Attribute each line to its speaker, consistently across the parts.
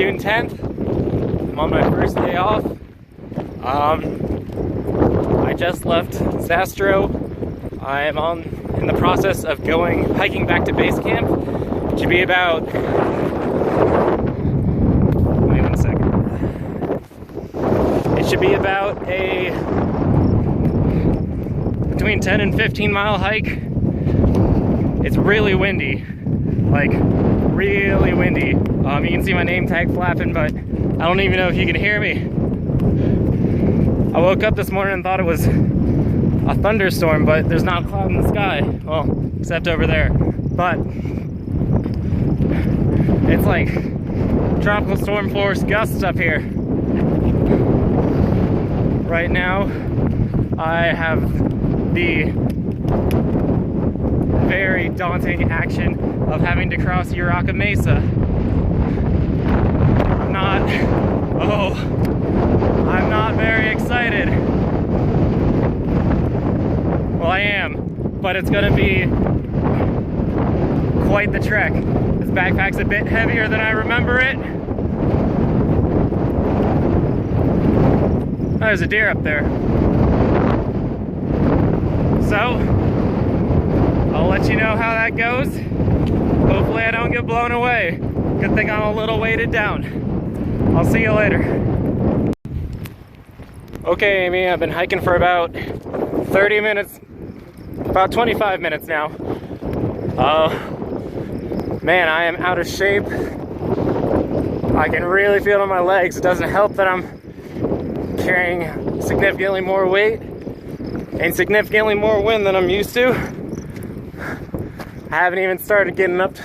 Speaker 1: June 10th. I'm on my first day off. I just left Zastro. I am in the process of hiking back to base camp. It should be about, wait 1 second. It should be about a between 10 and 15 mile hike. It's really windy, like really windy. You can see my name tag flapping, but I don't even know if you can hear me. I woke up this morning and thought it was a thunderstorm, but there's not a cloud in the sky. Well, except over there. But it's like tropical storm force gusts up here. Right now, I have the very daunting action of having to cross Urraca Mesa. I'm not very excited. Well, I am, but it's gonna be quite the trek. This backpack's a bit heavier than I remember it. Oh, there's a deer up there. So, I'll let you know how that goes. Hopefully I don't get blown away. Good thing I'm a little weighted down. I'll see you later. Okay, Amy, I've been hiking for about 30 minutes, about 25 minutes now. Man, I am out of shape. I can really feel it on my legs. It doesn't help that I'm carrying significantly more weight and significantly more wind than I'm used to. I haven't even started getting up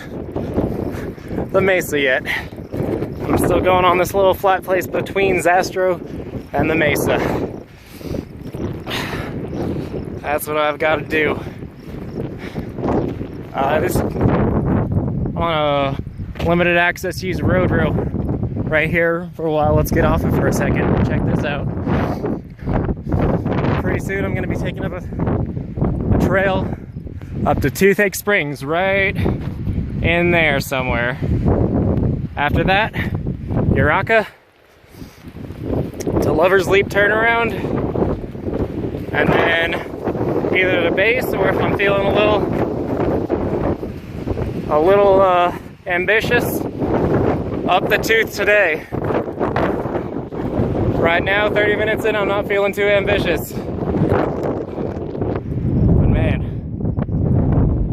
Speaker 1: the mesa yet. I'm still going on this little flat place between Zastro and the mesa. That's what I've got to do. This on a limited access use road rail right here for a while. Let's get off it for a second. Check this out. Pretty soon I'm going to be taking up a trail up to Toothache Springs, right in there somewhere. After that, Urraca to Lover's Leap turnaround, and then either the base, or if I'm feeling a little ambitious, up the tooth today. Right now, 30 minutes in, I'm not feeling too ambitious. But man,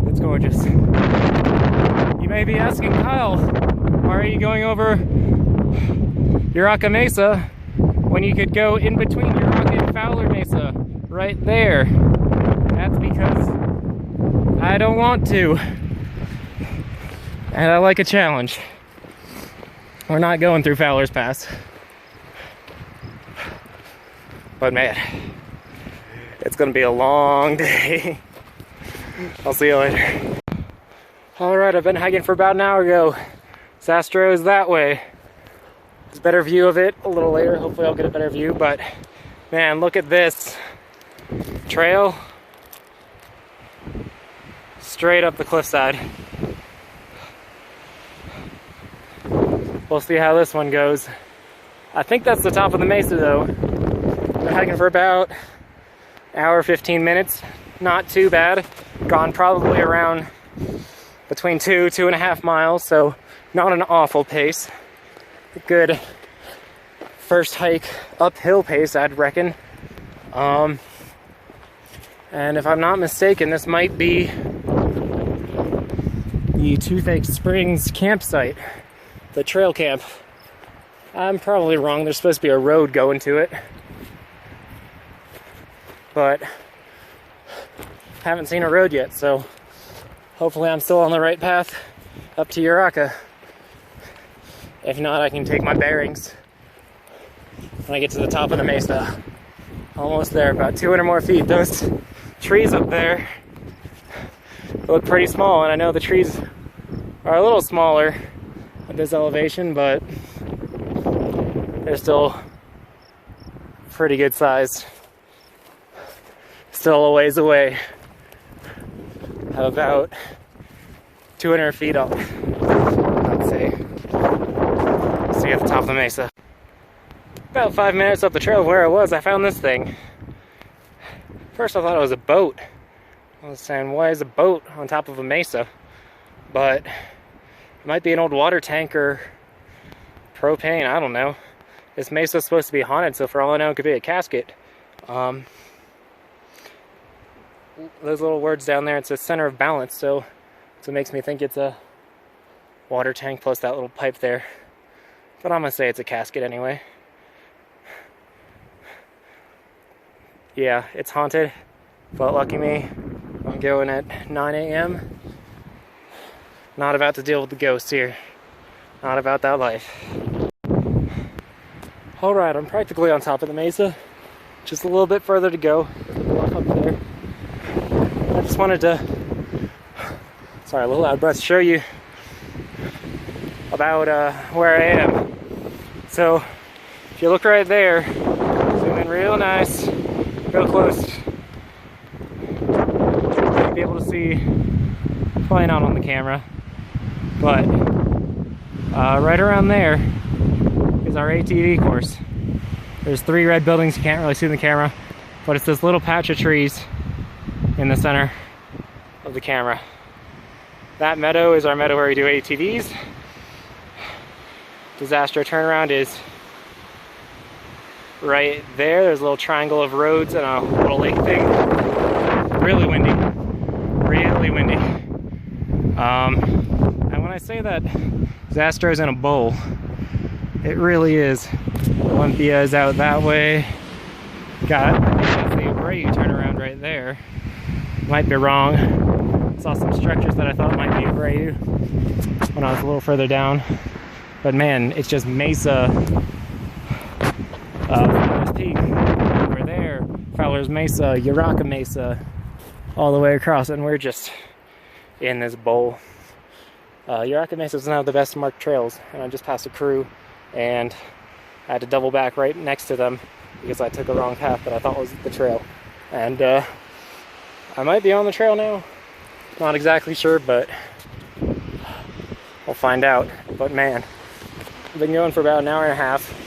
Speaker 1: it's gorgeous. You may be asking, Kyle, why are you going over Urraca Mesa when you could go in between Urraca and Fowler Mesa right there? That's because I don't want to. And I like a challenge. We're not going through Fowler's Pass. But man, it's gonna be a long day. I'll see you later. Alright, I've been hiking for about an hour ago. Zastro is that way. There's a better view of it a little later. Hopefully I'll get a better view, but man, look at this trail straight up the cliffside. We'll see how this one goes. I think that's the top of the mesa though. Been hiking for about an hour, 15 minutes. Not too bad. Gone probably around between 2.5 miles, so not an awful pace. A good first hike uphill pace, I'd reckon. And if I'm not mistaken, this might be the Toothache Springs campsite, the trail camp. I'm probably wrong. There's supposed to be a road going to it, but haven't seen a road yet, so hopefully I'm still on the right path up to Urraca. If not, I can take my bearings when I get to the top of the mesa. Almost there, about 200 more feet. Those trees up there look pretty small, and I know the trees are a little smaller at this elevation, but they're still pretty good sized. Still a ways away. Have about 200 feet up, I'd say. See be at the top of the mesa. About 5 minutes up the trail where I was, I found this thing. First I thought it was a boat. I was saying, why is a boat on top of a mesa? But it might be an old water tank or propane, I don't know. This mesa is supposed to be haunted, so for all I know, it could be a casket. Those little words down there, it says center of balance, so it makes me think it's a water tank plus that little pipe there. But I'm gonna say it's a casket anyway. Yeah, it's haunted, but lucky me, I'm going at 9 a.m. Not about to deal with the ghosts here. Not about that life. Alright, I'm practically on top of the mesa. Just a little bit further to go. There's a bluff up there. I just wanted to, sorry, a little loud breath, show you about where I am. So, if you look right there, zoom in real nice, real close. You'll be able to see, probably not on the camera, but right around there is our ATV course. There's 3 red buildings, you can't really see in the camera, but it's this little patch of trees in the center of the camera. That meadow is our meadow where we do ATVs. Disaster turnaround is right there. There's a little triangle of roads and a little lake thing. Really windy. Really windy. And when I say that Disaster is in a bowl, it really is. Olympia is out that way. Got the Abreu turnaround right there. Might be wrong. Saw some structures that I thought might be Abreu when I was a little further down. But man, it's just mesa. Fowler's Peak over there. Fowler's Mesa, Urraca Mesa, all the way across, and we're just in this bowl. Urraca Mesa doesn't have the best marked trails, and I just passed a crew, and I had to double back right next to them because I took a wrong path that I thought was the trail. And I might be on the trail now. Not exactly sure, but we'll find out. But man, I've been going for about an hour and a half.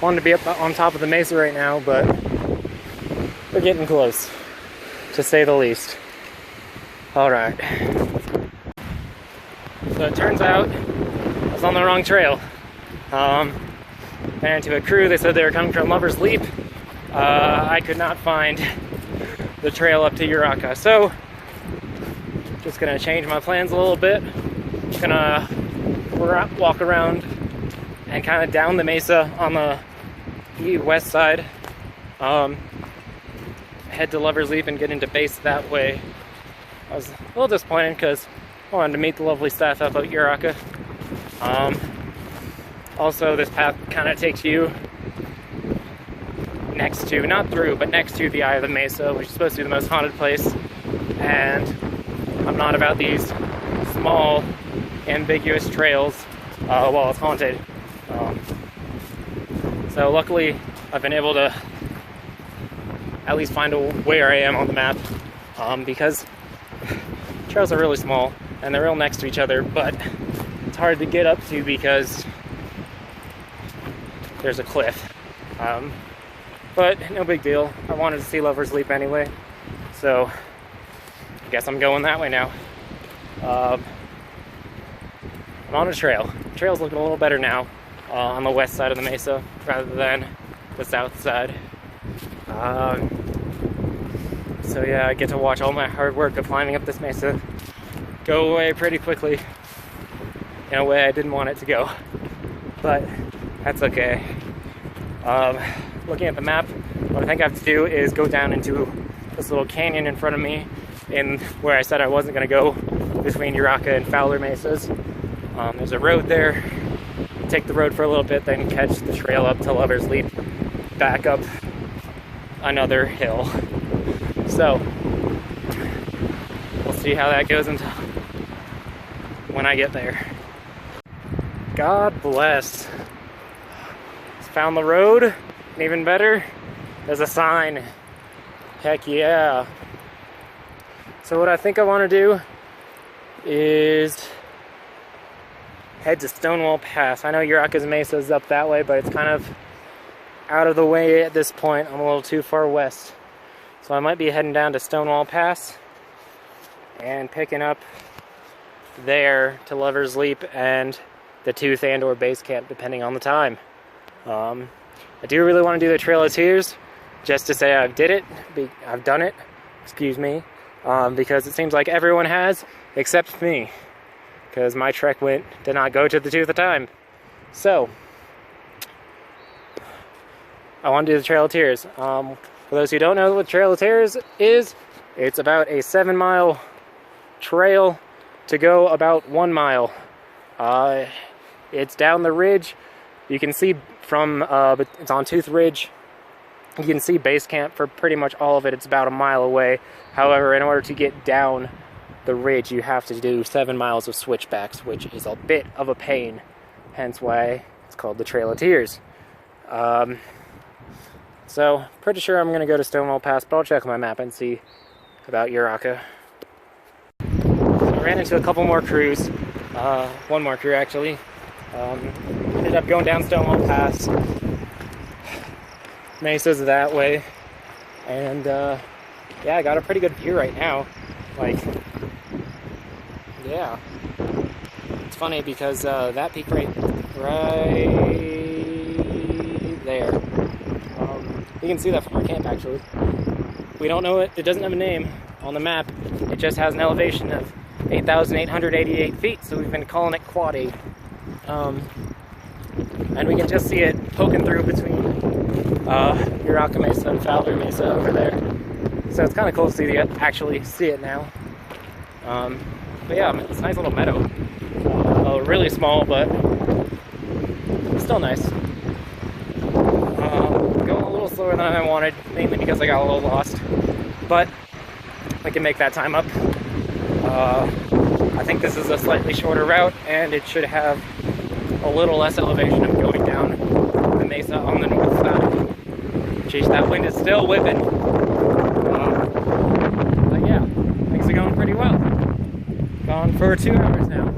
Speaker 1: Wanted to be up on top of the mesa right now, but we're getting close, to say the least. Alright. So it turns out I was on the wrong trail. Ran into a crew, they said they were coming from Lover's Leap. I could not find the trail up to Urraca, so just gonna change my plans a little bit. Gonna walk around and kind of down the mesa on the west side. Head to Lover's Leap and get into base that way. I was a little disappointed because I wanted to meet the lovely staff up at Urraca. Also, this path kind of takes you next to, not through, but next to the eye of the mesa, which is supposed to be the most haunted place. And I'm not about these small, ambiguous trails while it's haunted. So luckily, I've been able to at least find where I am on the map, because trails are really small and they're real next to each other, but it's hard to get up to because there's a cliff. But no big deal. I wanted to see Lover's Leap anyway, so I guess I'm going that way now. I'm on a trail. The trail's looking a little better now on the west side of the mesa rather than the south side. So yeah, I get to watch all my hard work of climbing up this mesa go away pretty quickly in a way I didn't want it to go, but that's okay. Looking at the map, what I think I have to do is go down into this little canyon in front of me in where I said I wasn't going to go, between Urraca and Fowler Mesas. There's a road there. Take the road for a little bit, then catch the trail up to Lover's Leap, back up another hill. So we'll see how that goes until when I get there. God bless. Found the road, and even better, there's a sign. Heck yeah. So what I think I want to do is head to Stonewall Pass. I know Uraka's Mesa is up that way, but it's kind of out of the way at this point. I'm a little too far west. So I might be heading down to Stonewall Pass and picking up there to Lover's Leap and the Tooth and or Base Camp, depending on the time. I do really want to do the Trail of Tears, just to say I've done it, excuse me, because it seems like everyone has, except me, because my trek did not go to the Tooth of Time. So, I want to do the Trail of Tears. For those who don't know what Trail of Tears is, it's about a 7-mile trail to go about 1 mile. It's down the ridge. You can see from, it's on Tooth Ridge. You can see Base Camp for pretty much all of it. It's about a mile away. However, in order to get down the ridge, you have to do 7 miles of switchbacks, which is a bit of a pain. Hence why it's called the Trail of Tears. So, pretty sure I'm going to go to Stonewall Pass, but I'll check my map and see about Uraka. I ran into a couple more crews. One more crew, actually. Ended up going down Stonewall Pass. Mesa's that way. And, yeah, I got a pretty good view right now. Like, yeah. It's funny because that peak right there. You can see that from our camp, actually. We don't know it. It doesn't have a name on the map. It just has an elevation of 8,888 feet, so we've been calling it Quad 8. And we can just see it poking through between Uraka Mesa and Fowler Mesa over there. So it's kind of cool to actually see it now. But yeah, it's a nice little meadow. Really small, but still nice. Going a little slower than I wanted, mainly because I got a little lost. But I can make that time up. I think this is a slightly shorter route, and it should have a little less elevation of going down the mesa on the north side. Jeez, that wind is still whipping. But yeah, things are going pretty well. Gone for 2 hours now,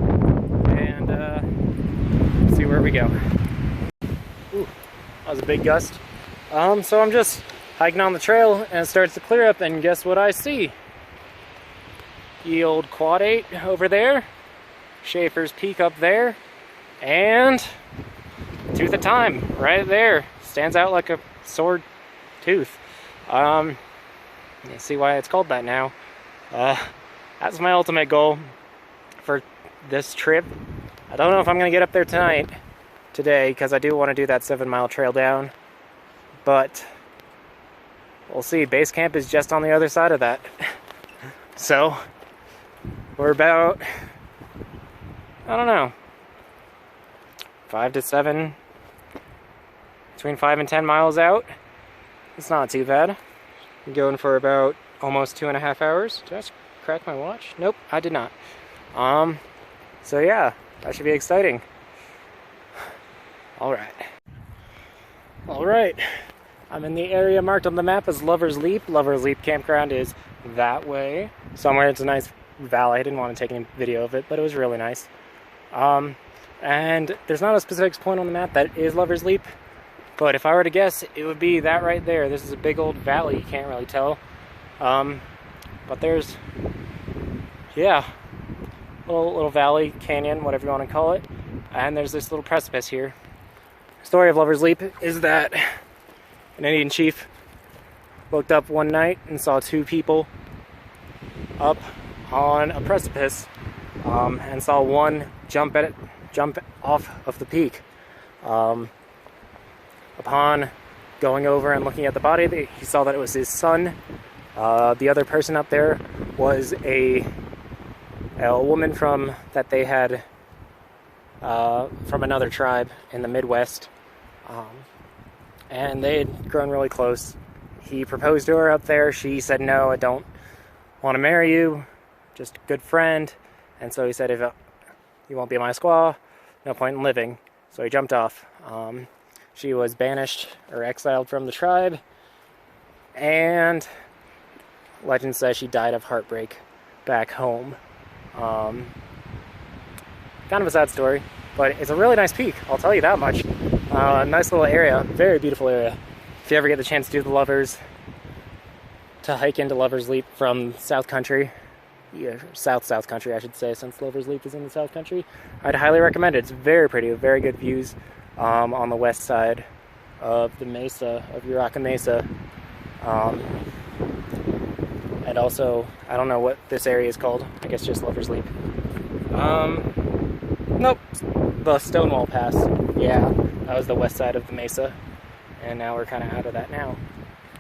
Speaker 1: and let's see where we go. Ooh, that was a big gust. So I'm just hiking on the trail, and it starts to clear up, and guess what I see? The old Quad 8 over there, Schaefer's Peak up there, and Tooth of Time right there. Stands out like a sword tooth. You see why it's called that now. That's my ultimate goal for this trip. I don't know if I'm going to get up there today, because I do want to do that 7-mile trail down. But we'll see. Base Camp is just on the other side of that. So we're about, I don't know, 5 to 7, between 5 and 10 miles out. It's not too bad. I'm going for about almost 2.5 hours. Did I just crack my watch? Nope, I did not. So yeah, that should be exciting. Alright, I'm in the area marked on the map as Lover's Leap. Lover's Leap campground is that way. Somewhere it's a nice valley. I didn't want to take any video of it, but it was really nice. And there's not a specific point on the map that is Lover's Leap, but if I were to guess, it would be that right there. This is a big old valley, you can't really tell. But there's, yeah, little valley, canyon, whatever you want to call it. And there's this little precipice here. The story of Lover's Leap is that an Indian chief woke up one night and saw 2 people up on a precipice, and saw one jump off of the peak. Upon going over and looking at the body, he saw that it was his son. The other person up there was a woman that they had from another tribe in the Midwest, and they had grown really close. He proposed to her up there. She said, "No, I don't want to marry you, just a good friend." And so he said, "If you won't be my squaw, no point in living." So he jumped off. She was banished or exiled from the tribe, and legend says she died of heartbreak back home. Kind of a sad story. but it's a really nice peak, I'll tell you that much. Nice little area, very beautiful area. If you ever get the chance to do the Lovers, to hike into Lovers Leap from South Country, yeah, South Country I should say, since Lovers Leap is in the South Country, I'd highly recommend it. It's very pretty, very good views on the west side of the mesa, of Uraka Mesa. And also, I don't know what this area is called, I guess just Lovers Leap. Nope, the Stonewall Pass. Yeah, that was the west side of the mesa, and now we're kind of out of that now.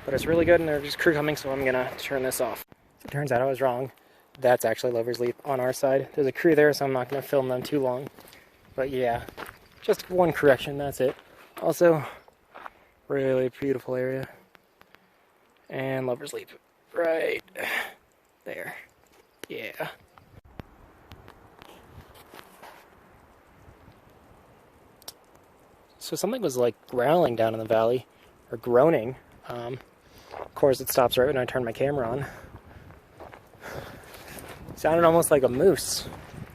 Speaker 1: But it's really good, and there's crew coming, so I'm gonna turn this off. It turns out I was wrong. That's actually Lovers Leap on our side. There's a crew there, so I'm not gonna film them too long. But yeah, just one correction, that's it. Also, really beautiful area. And Lovers Leap right there. Yeah. So something was like growling down in the valley, or groaning. Of course it stops right when I turn my camera on. Sounded almost like a moose,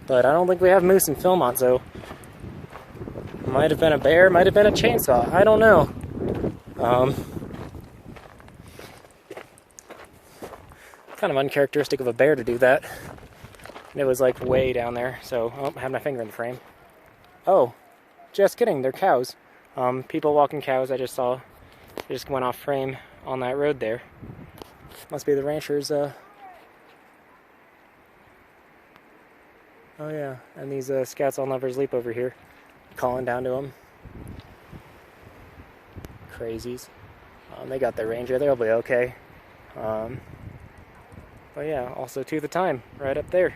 Speaker 1: but I don't think we have moose in Philmont, so might have been a bear, might have been a chainsaw, I don't know. Kind of uncharacteristic of a bear to do that. And it was like way down there, so I have my finger in the frame. Oh, just kidding, they're cows. People walking cows I just saw. They just went off frame on that road there. Must be the ranchers, oh yeah, and these scouts on Lovers Leap over here, calling down to them. Crazies. They got their ranger, they'll be okay. But yeah, also Tooth of Time, right up there.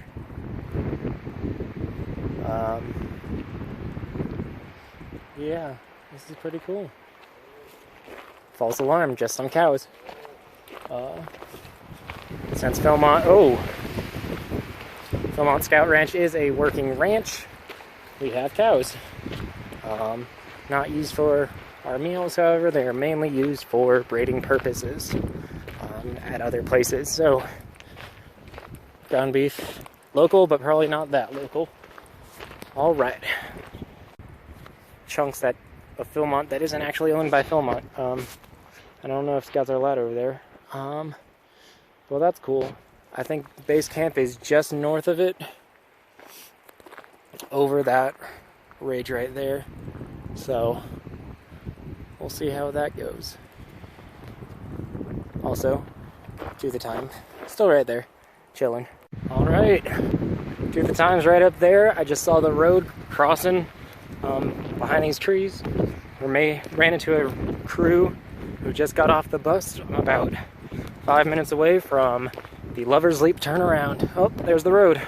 Speaker 1: Yeah, this is pretty cool. False alarm, just some cows. Since Philmont Scout Ranch is a working ranch, we have cows. Not used for our meals, however, they are mainly used for breeding purposes at other places. So, ground beef, local, but probably not that local. Alright. Chunks of Philmont that isn't actually owned by Philmont. I don't know if scouts are allowed over there. Well, that's cool. I think base camp is just north of it, over that ridge right there. So we'll see how that goes. Also, Tooth of Time, still right there, chilling. All right, Tooth of Time's right up there. I just saw the road crossing behind these trees. We ran into a crew who just got off the bus about 5 minutes away from the Lovers Leap turnaround. Oh, there's the road.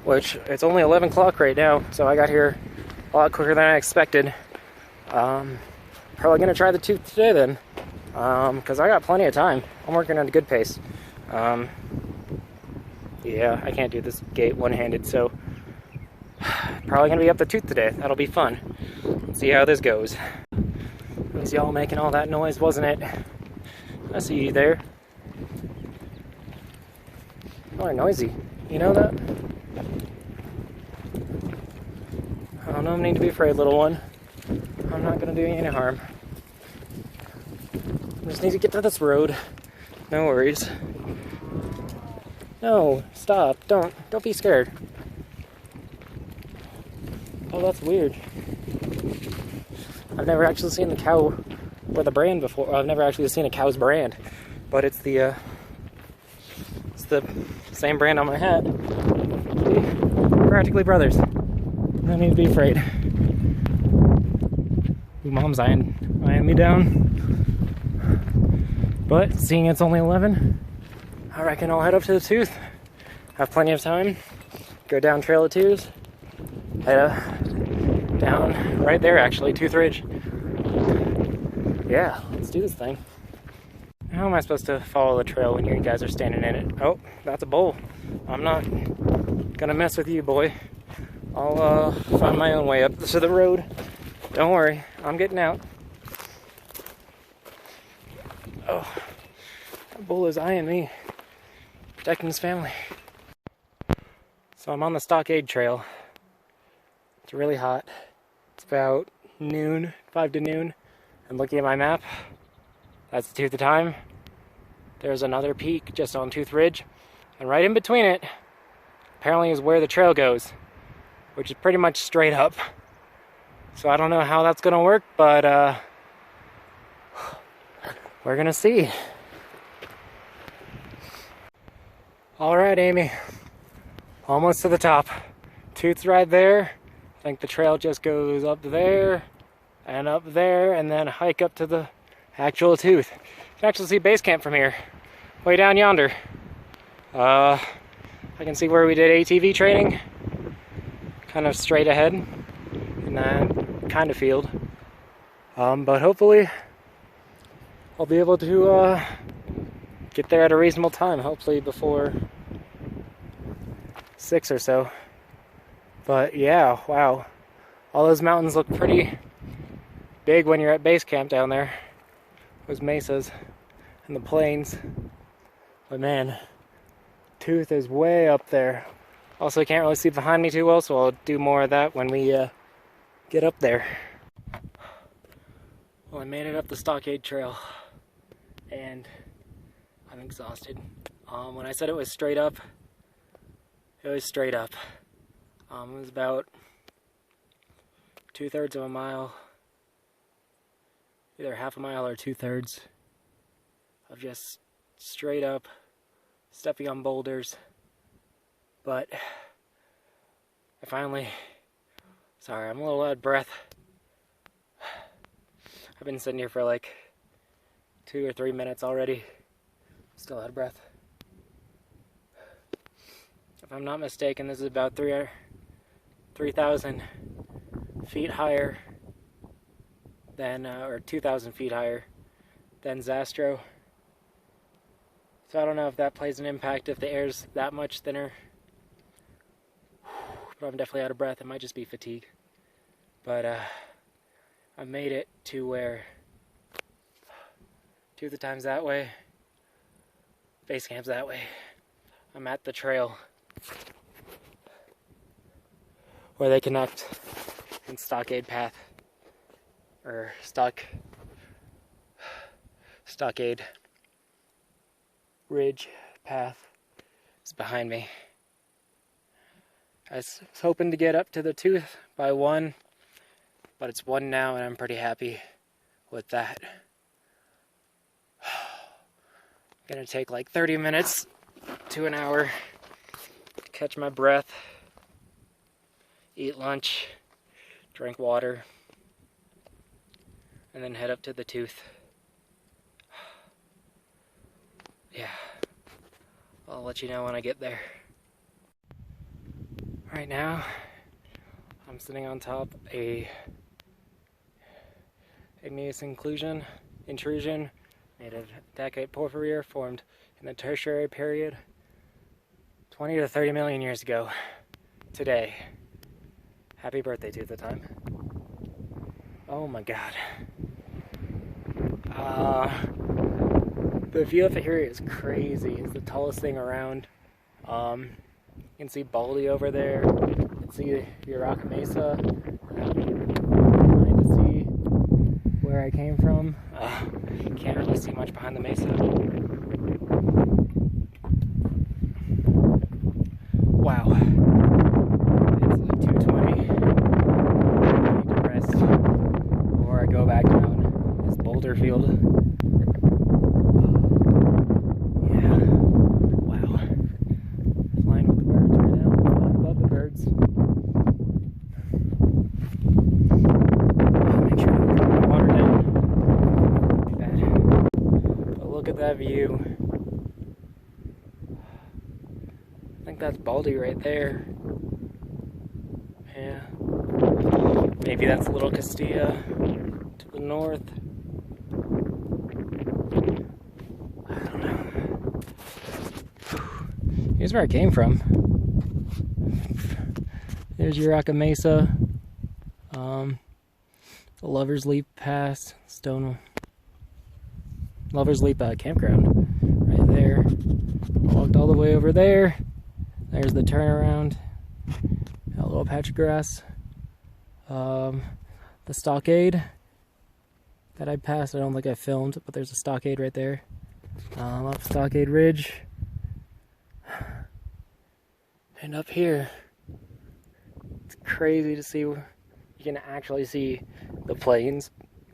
Speaker 1: Which, it's only 11 o'clock right now, so I got here a lot quicker than I expected. Probably gonna try the Tooth today then, because I got plenty of time. I'm working at a good pace. Yeah, I can't do this gate one-handed, so probably gonna be up the Tooth today. That'll be fun. Let's see how this goes. It was y'all making all that noise, wasn't it? I see you there. Y'all are noisy. You know that? Oh, no need to be afraid, little one. I'm not gonna do you any harm. I just need to get to this road. No worries. No, stop. Don't be scared. Oh, that's weird. I've never actually seen the cow or the brand before. I've never actually seen a cow's brand, but it's the same brand on my hat. We're practically brothers. No need to be afraid. Ooh, Mom's eyeing me down. But seeing it's only 11, I reckon I'll head up to the Tooth. Have plenty of time. Go down Trail of Tears. Head down right there, actually, Tooth Ridge. Yeah, let's do this thing. How am I supposed to follow the trail when you guys are standing in it? Oh, that's a bull. I'm not gonna mess with you, boy. I'll find my own way up to the road. Don't worry, I'm getting out. Oh, that bull is eyeing me, protecting his family. So I'm on the Stockade Trail. It's really hot. It's about noon, 5 to noon. And looking at my map, that's the Tooth of Time. There's another peak just on Tooth Ridge. And right in between it, apparently is where the trail goes, which is pretty much straight up. So I don't know how that's gonna work, but we're gonna see. All right, Amy, almost to the top. Tooth's right there. I think the trail just goes up there, and then hike up to the actual Tooth. You can actually see base camp from here, way down yonder. I can see where we did ATV training, kind of straight ahead in that kind of field. But hopefully I'll be able to get there at a reasonable time, hopefully before 6 or so. But yeah, wow. All those mountains look pretty big when you're at base camp down there. Those mesas and the plains. But man, Tooth is way up there. Also, I can't really see behind me too well, so I'll do more of that when we get up there. Well, I made it up the Stockade Trail, and I'm exhausted. When I said it was straight up, it was straight up. It was about 2/3 of a mile, either half a mile or 2/3 of just straight up stepping on boulders. But I finally, sorry, I'm a little out of breath. I've been sitting here for like 2 or 3 minutes already. Still out of breath. If I'm not mistaken, this is about 3,000 feet higher than, or 2,000 feet higher than Zastro. So I don't know if that plays an impact if the air's that much thinner. But I'm definitely out of breath. It might just be fatigue. But I made it to where Tooth of Time's that way, base camp's that way. I'm at the trail where they connect in Stockade Path, or Stockade Ridge Path is behind me. I was hoping to get up to the Tooth by 1, but it's 1 now, and I'm pretty happy with that. Gonna take like 30 minutes to an hour to catch my breath, eat lunch, drink water, and then head up to the Tooth. Yeah, I'll let you know when I get there. Right now, I'm sitting on top a igneous intrusion made of dacite porphyry formed in the Tertiary period 20 to 30 million years ago. Today. Happy birthday, Tooth of Time. Oh my god. The view of it here is crazy. It's the tallest thing around. You can see Baldy over there. You can see Urraca Mesa. Trying to see where I came from. Can't really see much behind the mesa. Wow. It's like 2:20. I need to rest before I go back down this boulder field. Yeah. Wow. Flying with the birds right now. Flying above the birds. Make sure to put my water down. Too bad. But look at that view. I think that's Baldy right there. Yeah. Maybe that's Little Castilla to the north. I don't know. Here's where I came from. There's Urraca Mesa. The Lover's Leap Pass, Lover's Leap campground right there. Walked all the way over there. There's the turnaround A little patch of grass. The stockade that I passed, I don't think I filmed, but there's a stockade right there. Up Stockade Ridge. And up here, it's crazy to see, you can actually see the plains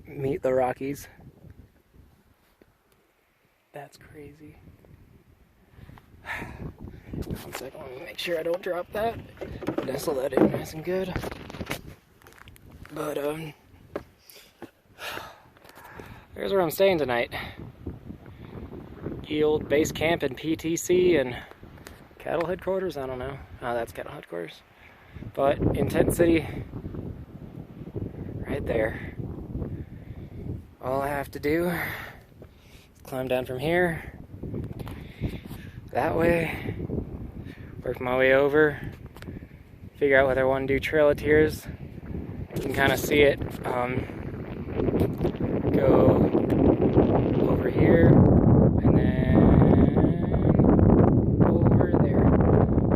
Speaker 1: meet the Rockies. That's crazy. 1 second, let me make sure I don't drop that. Nestle that in nice and good. But, here's where I'm staying tonight. The old base camp and PTC and cattle headquarters, I don't know. Oh, that's cattle headquarters. But in Tent City, right there. All I have to do is climb down from here, that way, work my way over, figure out whether I want to do Trail of Tears. You can kind of see it go over here, and then over there.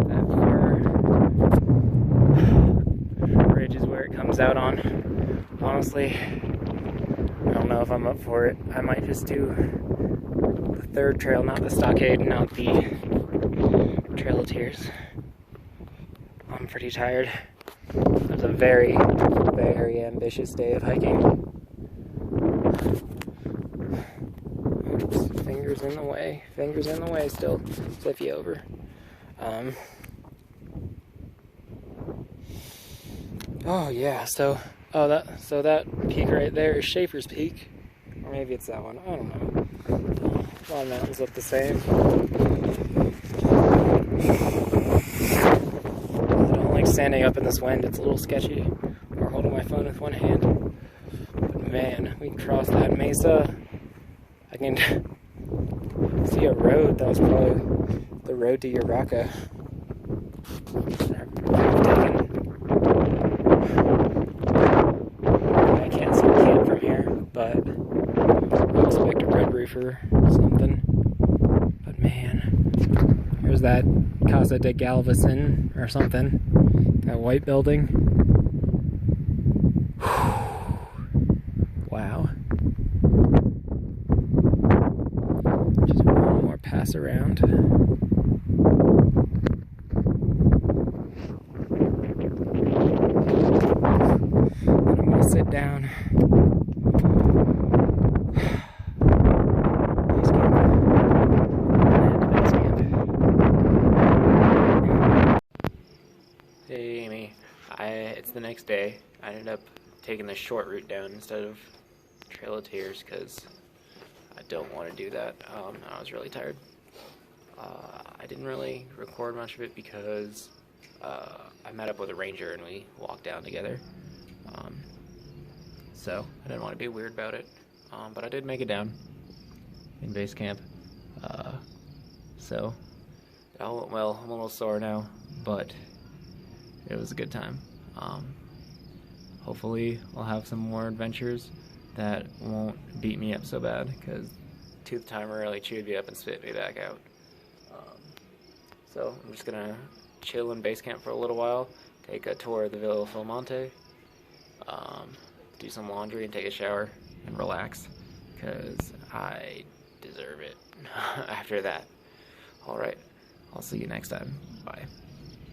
Speaker 1: That far ridge is where it comes out on. Honestly, I don't know if I'm up for it. I might just do the third trail, not the stockade, not the Trail of Tears. I'm pretty tired. It was a very, very ambitious day of hiking. Oops, fingers in the way. Fingers in the way still. Flip you over. Oh yeah, so that peak right there is Schaefer's Peak. Or maybe it's that one. I don't know. A lot of mountains look the same. I don't like standing up in this wind. It's a little sketchy. Or holding my phone with one hand. But man, we crossed that mesa. I can see a road. That was probably the road to Uraca. I can't see the camp from here, but I expect a red roofer or something. But man, here's that Casa de Galveston or something. That white building. Wow. Just one more pass around. I'm gonna sit down. Hey Amy, it's the next day. I ended up taking the short route down instead of Trail of Tears because I don't want to do that. I was really tired. I didn't really record much of it because I met up with a ranger and we walked down together. So I didn't want to be weird about it. But I did make it down in base camp. So it all went well. I'm a little sore now, but it was a good time. Hopefully I'll have some more adventures that won't beat me up so bad, because Tooth Timer really chewed me up and spit me back out. So I'm just gonna chill in base camp for a little while, take a tour of the Villa Fulmonte, do some laundry and take a shower and relax, because I deserve it after that. Alright, I'll see you next time. Bye.